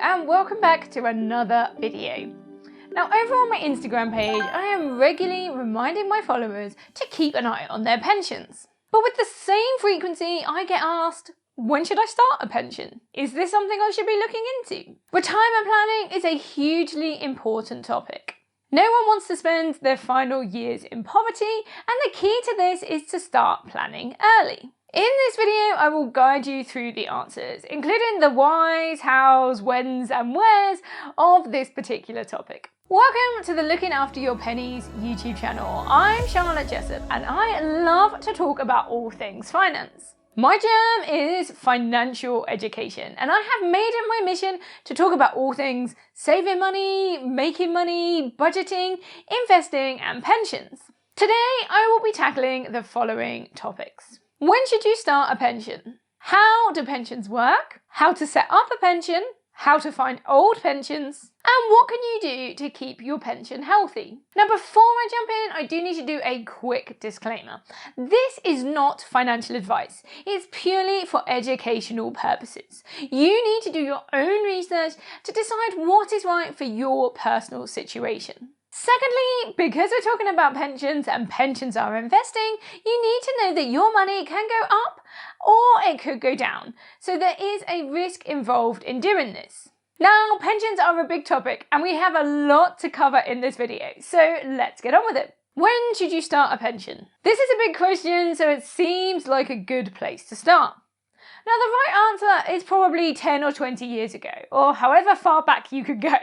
and welcome back to another video. Now over on my Instagram page, I am regularly reminding my followers to keep an eye on their pensions. But with the same frequency, I get asked, when should I start a pension? Is this something I should be looking into? Retirement planning is a hugely important topic. No one wants to spend their final years in poverty, and the key to this is to start planning early. In this video, I will guide you through the answers, including the whys, hows, whens and wheres of this particular topic. Welcome to the Looking After Your Pennies YouTube channel. I'm Charlotte Jessup and I love to talk about all things finance. My jam is financial education, and I have made it my mission to talk about all things saving money, making money, budgeting, investing and pensions. Today, I will be tackling the following topics. When should you start a pension? How do pensions work? How to set up a pension? How to find old pensions? And what can you do to keep your pension healthy? Now, before I jump in, I do need to do a quick disclaimer. This is not financial advice. It's purely for educational purposes. You need to do your own research to decide what is right for your personal situation. Secondly, because we're talking about pensions and pensions are investing, you need to know that your money can go up or it could go down. So there is a risk involved in doing this. Now, pensions are a big topic and we have a lot to cover in this video, so let's get on with it. When should you start a pension? This is a big question, so it seems like a good place to start. Now, the right answer is probably 10 or 20 years ago, or however far back you could go.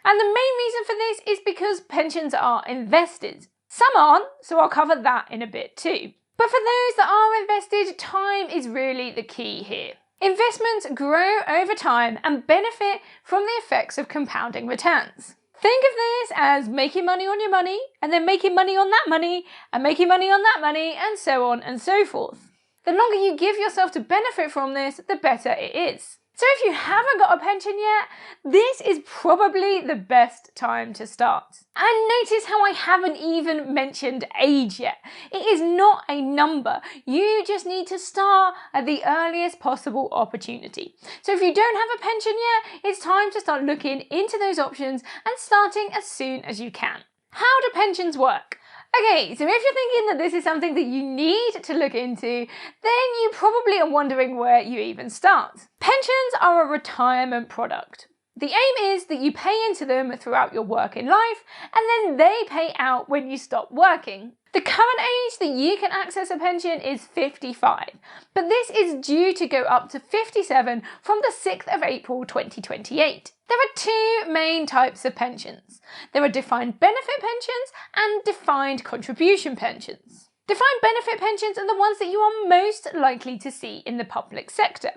And the main reason for this is because pensions are invested. Some aren't, so I'll cover that in a bit too. But for those that are invested, time is really the key here. Investments grow over time and benefit from the effects of compounding returns. Think of this as making money on your money, and then making money on that money, and making money on that money, and so on and so forth. The longer you give yourself to benefit from this, the better it is. So if you haven't got a pension yet, this is probably the best time to start. And notice how I haven't even mentioned age yet. It is not a number. You just need to start at the earliest possible opportunity. So if you don't have a pension yet, it's time to start looking into those options and starting as soon as you can. How do pensions work? Okay, so if you're thinking that this is something that you need to look into, then you probably are wondering where you even start. Pensions are a retirement product. The aim is that you pay into them throughout your working life, and then they pay out when you stop working. The current age that you can access a pension is 55, but this is due to go up to 57 from the 6th of April 2028. There are two main types of pensions. There are defined benefit pensions and defined contribution pensions. Defined benefit pensions are the ones that you are most likely to see in the public sector.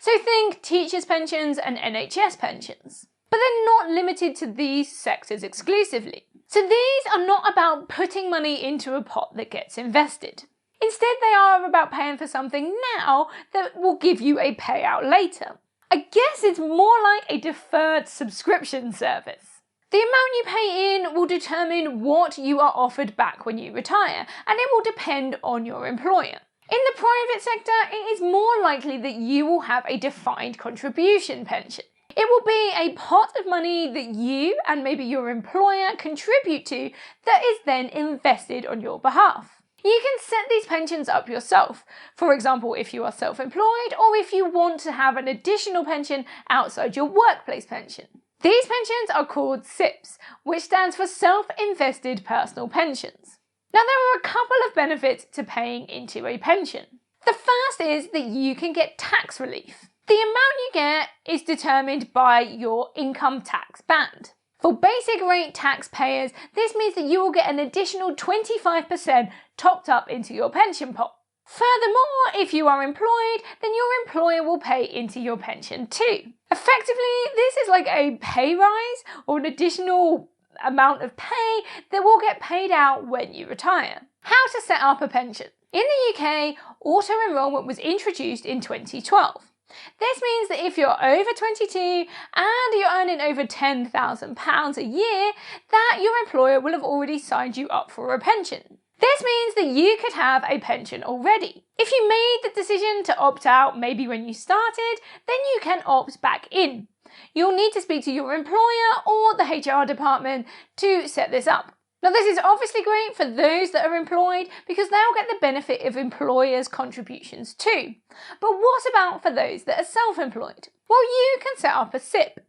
So think teachers' pensions and NHS pensions. But they're not limited to these sectors exclusively. So these are not about putting money into a pot that gets invested. Instead, they are about paying for something now that will give you a payout later. I guess it's more like a deferred subscription service. The amount you pay in will determine what you are offered back when you retire, and it will depend on your employer. In the private sector, it is more likely that you will have a defined contribution pension. It will be a pot of money that you and maybe your employer contribute to that is then invested on your behalf. You can set these pensions up yourself, for example if you are self-employed or if you want to have an additional pension outside your workplace pension. These pensions are called SIPs, which stands for Self-Invested Personal Pensions. Now, there are a couple of benefits to paying into a pension. The first is that you can get tax relief. The amount you get is determined by your income tax band. For basic rate taxpayers, this means that you will get an additional 25% topped up into your pension pot. Furthermore, if you are employed, then your employer will pay into your pension too. Effectively, this is like a pay rise or an additional amount of pay that will get paid out when you retire. How to set up a pension? In the UK, auto-enrolment was introduced in 2012. This means that if you're over 22 and you're earning over £10,000 a year, that your employer will have already signed you up for a pension. This means that you could have a pension already. If you made the decision to opt out maybe when you started, then you can opt back in. You'll need to speak to your employer or the HR department to set this up. Now, this is obviously great for those that are employed because they'll get the benefit of employers' contributions too. But what about for those that are self-employed? Well, you can set up a SIP.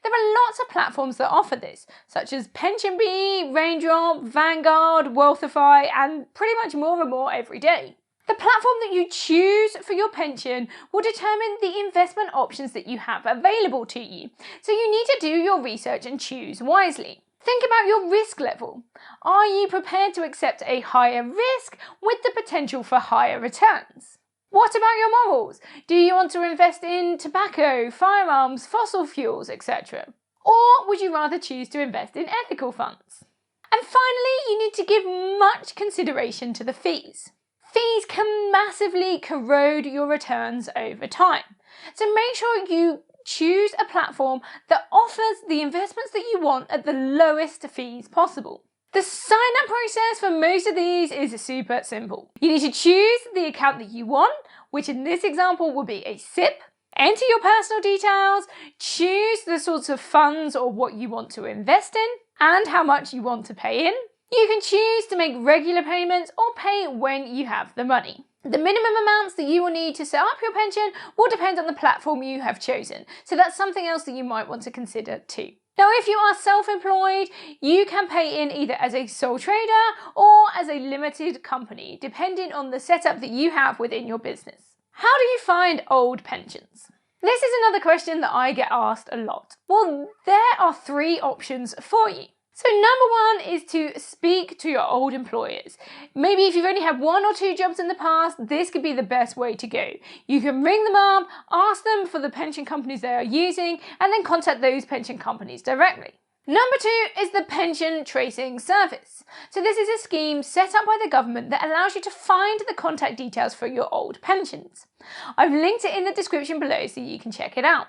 There are lots of platforms that offer this, such as PensionBee, Raindrop, Vanguard, Wealthify, and pretty much more and more every day. The platform that you choose for your pension will determine the investment options that you have available to you, so you need to do your research and choose wisely. Think about your risk level. Are you prepared to accept a higher risk with the potential for higher returns? What about your morals? Do you want to invest in tobacco, firearms, fossil fuels, etc.? Or would you rather choose to invest in ethical funds? And finally, you need to give much consideration to the fees. Fees can massively corrode your returns over time. So make sure you choose a platform that offers the investments that you want at the lowest fees possible. The sign-up process for most of these is super simple. You need to choose the account that you want, which in this example will be a SIP, enter your personal details, choose the sorts of funds or what you want to invest in, and how much you want to pay in. You can choose to make regular payments or pay when you have the money. The minimum amounts that you will need to set up your pension will depend on the platform you have chosen, so that's something else that you might want to consider too. Now, if you are self-employed, you can pay in either as a sole trader or as a limited company, depending on the setup that you have within your business. How do you find old pensions? This is another question that I get asked a lot. Well, there are 3 options for you. So number 1 is to speak to your old employers. Maybe if you've only had 1 or 2 jobs in the past, this could be the best way to go. You can ring them up, ask them for the pension companies they are using, and then contact those pension companies directly. Number 2 is the pension tracing service. So this is a scheme set up by the government that allows you to find the contact details for your old pensions. I've linked it in the description below so you can check it out.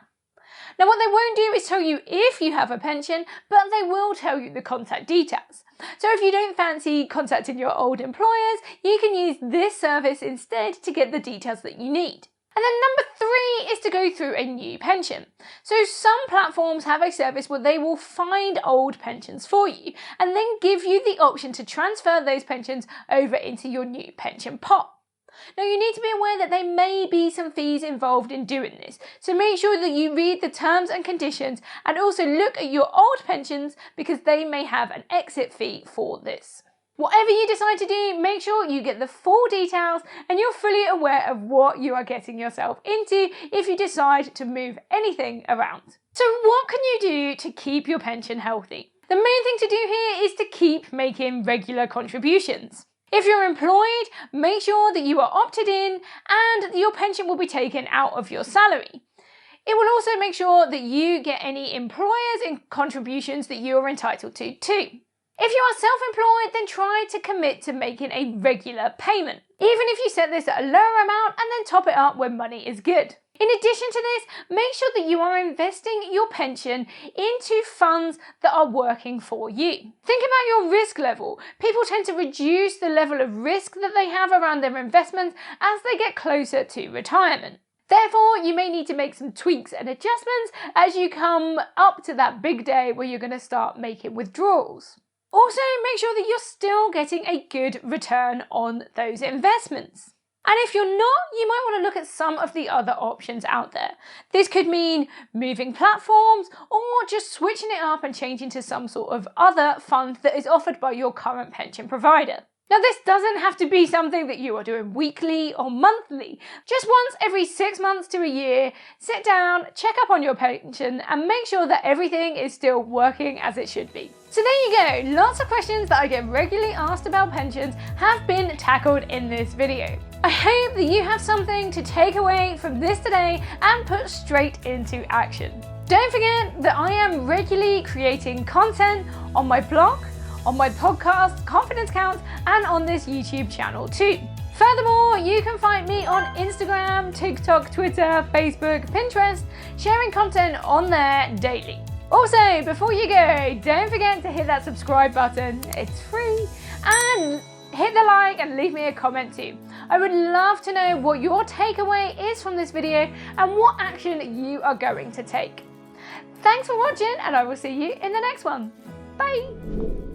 Now, what they won't do is tell you if you have a pension, but they will tell you the contact details. So if you don't fancy contacting your old employers, you can use this service instead to get the details that you need. And then number 3 is to go through a new pension. So some platforms have a service where they will find old pensions for you and then give you the option to transfer those pensions over into your new pension pot. Now, you need to be aware that there may be some fees involved in doing this, so make sure that you read the terms and conditions and also look at your old pensions because they may have an exit fee for this. Whatever you decide to do, make sure you get the full details and you're fully aware of what you are getting yourself into if you decide to move anything around. So what can you do to keep your pension healthy? The main thing to do here is to keep making regular contributions. If you're employed, make sure that you are opted in and your pension will be taken out of your salary. It will also make sure that you get any employers and contributions that you are entitled to too. If you are self-employed, then try to commit to making a regular payment, even if you set this at a lower amount and then top it up when money is good. In addition to this, make sure that you are investing your pension into funds that are working for you. Think about your risk level. People tend to reduce the level of risk that they have around their investments as they get closer to retirement. Therefore, you may need to make some tweaks and adjustments as you come up to that big day where you're going to start making withdrawals. Also, make sure that you're still getting a good return on those investments. And if you're not, you might want to look at some of the other options out there. This could mean moving platforms or just switching it up and changing to some sort of other fund that is offered by your current pension provider. Now, this doesn't have to be something that you are doing weekly or monthly. Just once every 6 months to a year, sit down, check up on your pension and make sure that everything is still working as it should be. So there you go, lots of questions that I get regularly asked about pensions have been tackled in this video. I hope that you have something to take away from this today and put straight into action. Don't forget that I am regularly creating content on my blog, on my podcast, Confidence Counts, and on this YouTube channel too. Furthermore, you can find me on Instagram, TikTok, Twitter, Facebook, Pinterest, sharing content on there daily. Also, before you go, don't forget to hit that subscribe button, it's free, and hit the like and leave me a comment too. I would love to know what your takeaway is from this video and what action you are going to take. Thanks for watching, and I will see you in the next one. Bye!